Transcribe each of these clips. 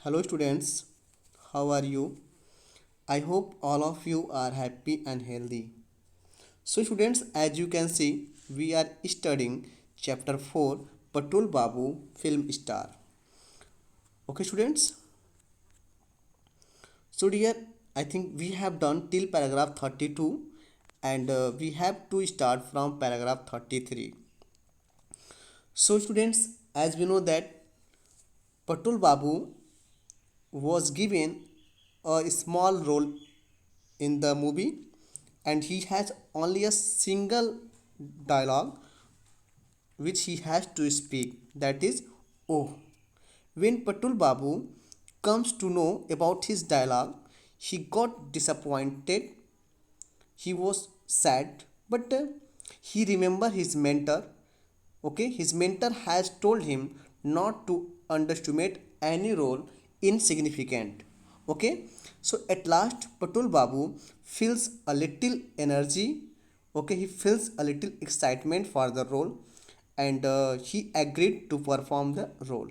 Hello students, how are you? I hope all of you are happy and healthy. So students, as you can see, we are studying chapter 4 Patul Babu film star. Okay students? So dear, I think we have done till paragraph 32 and we have to start from paragraph 33. So students, as we know that Patul Babu was given a small role in the movie and he has only a single dialogue which he has to speak, that is oh. When Patul Babu comes to know about his dialogue, he got disappointed. He was sad, but he remember his mentor. Okay, his mentor has told him not to underestimate any role insignificant. Okay, so at last Patul Babu feels a little energy. Okay, he feels a little excitement for the role and he agreed to perform the role.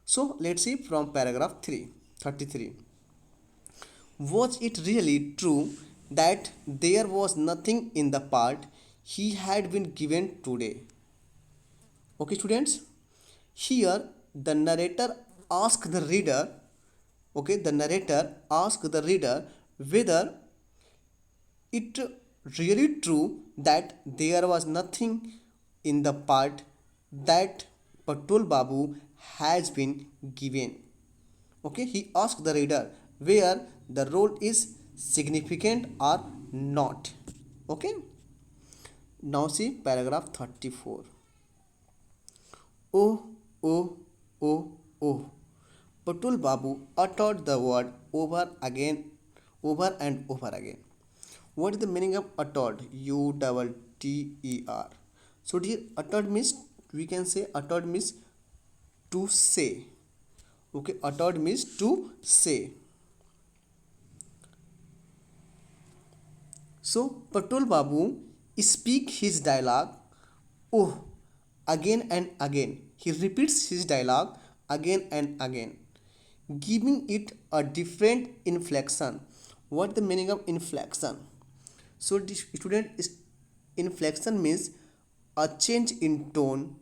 So let's see from paragraph 33. Was it really true that there was nothing in the part he had been given today? Okay, students, here the narrator asks the reader, okay, the narrator asks the reader whether it really true that there was nothing in the part that Patul Babu has been given. Okay, he asks the reader where the role is significant or not. Okay, now see paragraph 34. Oh, oh, oh, oh. Patul Babu uttered the word over and over again. What is the meaning of uttered? UTTER. So here uttered means, we can say uttered means to say. Okay, uttered means to say. So Patul Babu speak his dialogue oh again and again. He repeats his dialogue again and again, giving it a different inflection. What the meaning of inflection? So the student is, inflection means a change in tone,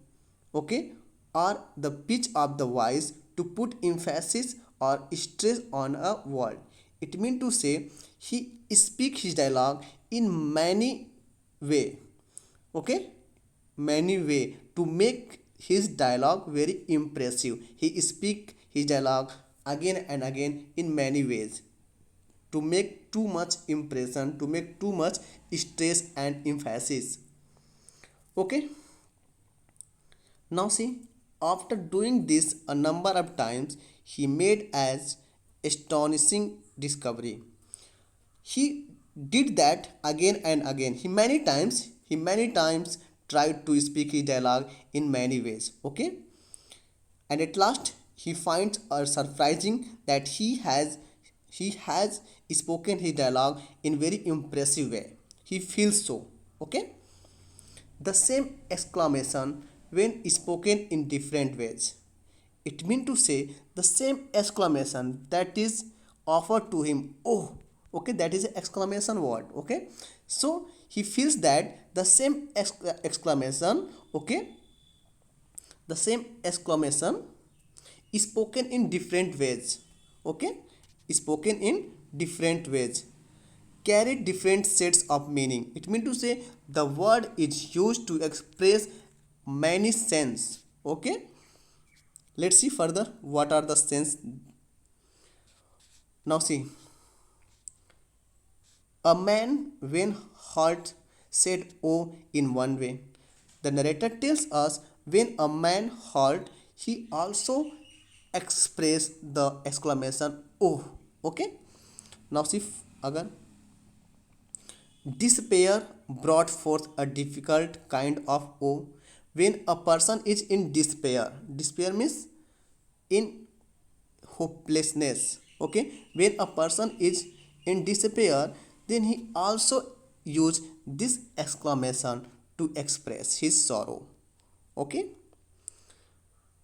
okay, or the pitch of the voice to put emphasis or stress on a word. It means to say he speak his dialogue in many way, okay, many way to make his dialogue very impressive. He speak his dialogue again and again in many ways to make too much impression, to make too much stress and emphasis. Okay, now see, after doing this a number of times, he made as astonishing discovery. He did that again and again. He many times tried to speak his dialogue in many ways. Okay, and at last he finds a surprising that he has spoken his dialogue in very impressive way. He feels so. Okay, the same exclamation when spoken in different ways, it means to say the same exclamation that is offered to him oh. Okay, that is an exclamation word. Okay, so he feels that the same exclamation, okay, the same exclamation is spoken in different ways. Okay, is spoken in different ways, carry different sets of meaning. It means to say the word is used to express many sense. Okay, let's see further what are the sense. Now see, a man when hurt said oh in one way. The narrator tells us when a man hurt, he also expressed the exclamation oh. Okay, now see again. Despair brought forth a difficult kind of oh. When a person is in despair, despair means in hopelessness. Okay, when a person is in despair, then he also use this exclamation to express his sorrow. Okay,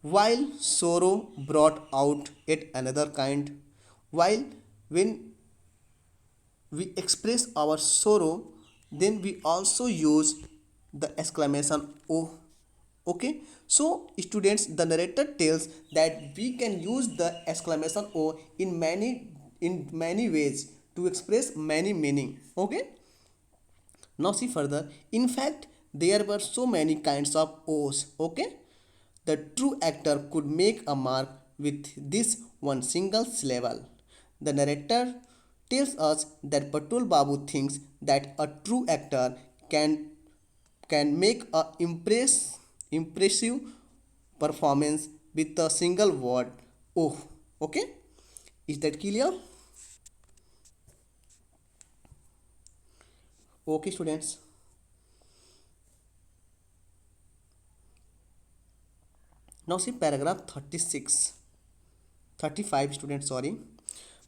while sorrow brought out yet another kind. While when we express our sorrow, then we also use the exclamation oh. Okay, so students, the narrator tells that we can use the exclamation oh in many ways to express many meaning. Okay, now see further. In fact, there were so many kinds of O's. Okay, the true actor could make a mark with this one single syllable. The narrator tells us that Patul Babu thinks that a true actor can make a impressive performance with a single word. Oh, okay. Is that clear? Okay, students. Now see paragraph 36, 35 students, sorry.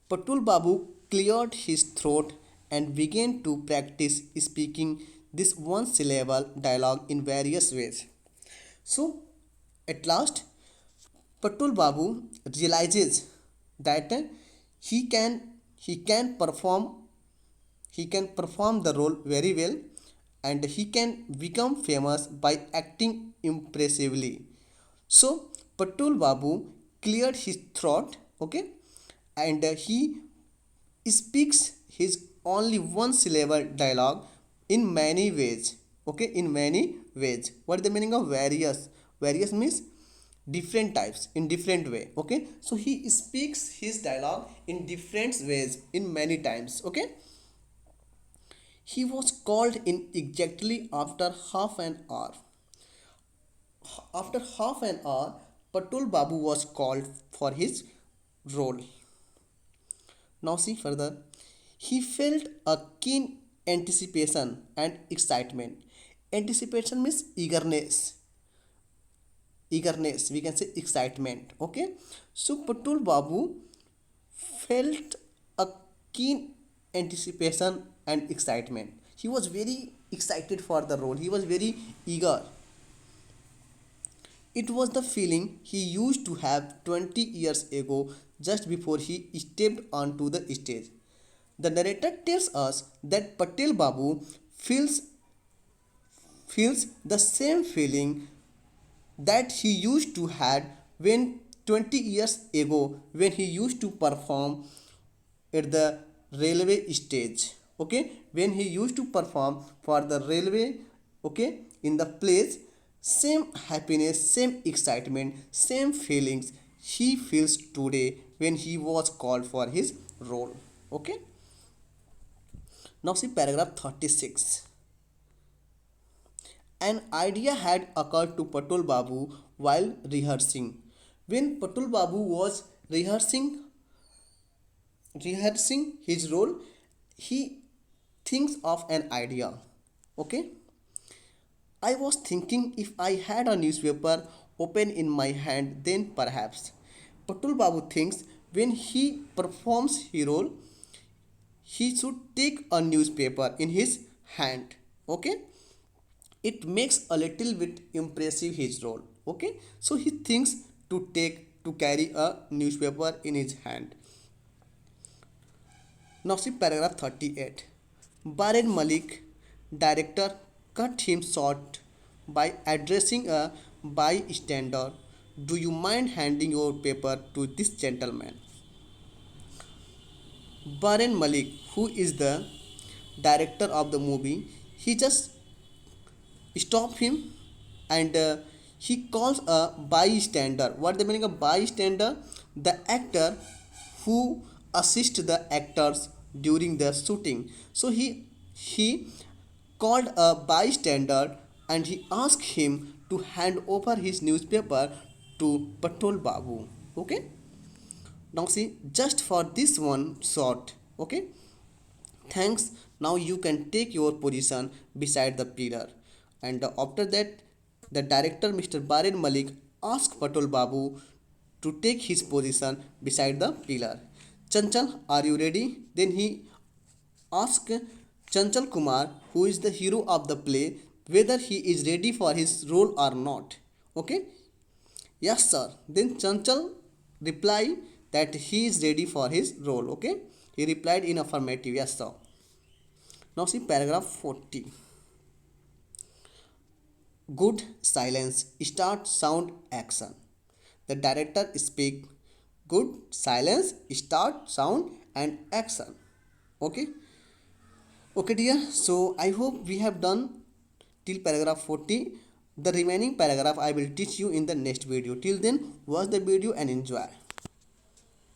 Patul Babu cleared his throat and began to practice speaking this one syllable dialogue in various ways. So, at last, Patul Babu realizes that he can he can perform he can perform the role very well, and he can become famous by acting impressively. So Patul Babu cleared his throat, okay, and he speaks his only one syllable dialogue in many ways. Okay, in many ways. What is the meaning of various? Various means different types in different way. Okay, so he speaks his dialogue in different ways in many times. Okay, he was called in exactly after half an hour. After half an hour, Patul Babu was called for his role. Now see further. He felt a keen anticipation and excitement. Anticipation means eagerness. Eagerness, we can say excitement. Okay. So Patul Babu felt a keen anticipation and excitement. He was very excited for the role. He was very eager. It was the feeling he used to have 20 years ago, just before he stepped onto the stage. The narrator tells us that Patel Babu feels, feels the same feeling that he used to had when 20 years ago, when he used to perform at the railway stage. Okay, when he used to perform for the railway, okay, in the place. Same happiness, same excitement, same feelings he feels today when he was called for his role. Okay, now see paragraph 36. An idea had occurred to Patul Babu while rehearsing. When Patul Babu was rehearsing his role, he thinks of an idea. Okay? I was thinking, if I had a newspaper open in my hand, then perhaps. Patul Babu thinks when he performs his role, he should take a newspaper in his hand. Okay? It makes a little bit impressive his role. Okay, so he thinks to carry a newspaper in his hand. Now see paragraph 38. Baren Malik, director, cut him short by addressing a bystander. Do you mind handing your paper to this gentleman? Baren Malik, who is the director of the movie, he just stop him, and he calls a bystander. What the meaning of bystander? The actor who assist the actors during the shooting. So he called a bystander, and he asked him to hand over his newspaper to Patul Babu. Okay, now see, just for this one shot. Okay, thanks. Now you can take your position beside the pillar. And after that, the director, Mr. Baren Malik, asked Patul Babu to take his position beside the pillar. Chanchal, are you ready? Then he asked Chanchal Kumar, who is the hero of the play, whether he is ready for his role or not. Okay, Yes, sir. Then Chanchal reply that he is ready for his role. Okay. He replied in affirmative. Yes, sir. Now see paragraph 40. Good silence. Start sound action. The director speak. Good silence. Start sound and action. Okay. Okay, dear. So I hope we have done till paragraph 40. The remaining paragraph I will teach you in the next video. Till then, watch the video and enjoy.